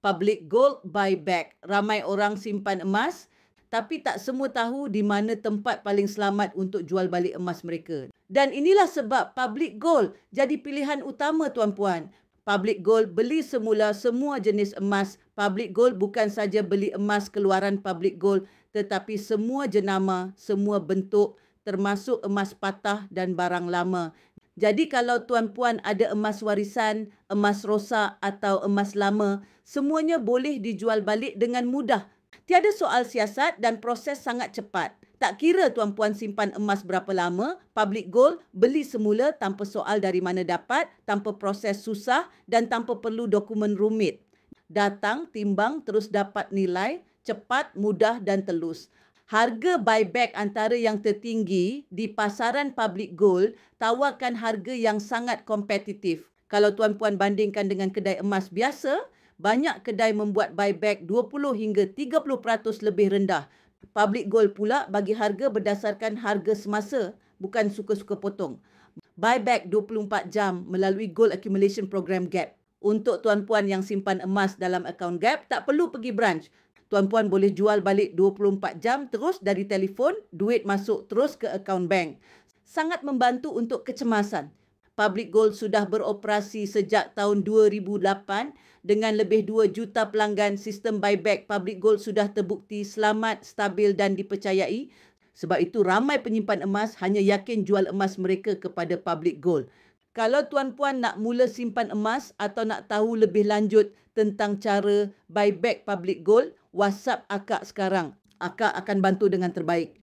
Public Gold Buyback. Ramai orang simpan emas tapi tak semua tahu di mana tempat paling selamat untuk jual balik emas mereka. Dan inilah sebab Public Gold jadi pilihan utama tuan-puan. Public Gold beli semula semua jenis emas. Public Gold bukan saja beli emas keluaran Public Gold tetapi semua jenama, semua bentuk termasuk emas patah dan barang lama. Jadi kalau tuan-puan ada emas warisan, emas rosak atau emas lama, semuanya boleh dijual balik dengan mudah. Tiada soal siasat dan proses sangat cepat. Tak kira tuan-puan simpan emas berapa lama, Public Gold beli semula tanpa soal dari mana dapat, tanpa proses susah dan tanpa perlu dokumen rumit. Datang, timbang, terus dapat nilai, cepat, mudah dan telus. Harga buyback antara yang tertinggi di pasaran Public Gold tawarkan harga yang sangat kompetitif. Kalau tuan-puan bandingkan dengan kedai emas biasa, banyak kedai membuat buyback 20 hingga 30% lebih rendah. Public Gold pula bagi harga berdasarkan harga semasa, bukan suka-suka potong. Buyback 24 jam melalui Gold Accumulation Program GAP. Untuk tuan-puan yang simpan emas dalam akaun GAP, tak perlu pergi branch. Tuan-puan boleh jual balik 24 jam terus dari telefon, duit masuk terus ke akaun bank. Sangat membantu untuk kecemasan. Public Gold sudah beroperasi sejak tahun 2008 dengan lebih 2 juta pelanggan. Sistem buyback Public Gold sudah terbukti selamat, stabil dan dipercayai. Sebab itu ramai penyimpan emas hanya yakin jual emas mereka kepada Public Gold. Kalau tuan-puan nak mula simpan emas atau nak tahu lebih lanjut tentang cara buyback Public Gold, WhatsApp akak sekarang. Akak akan bantu dengan terbaik.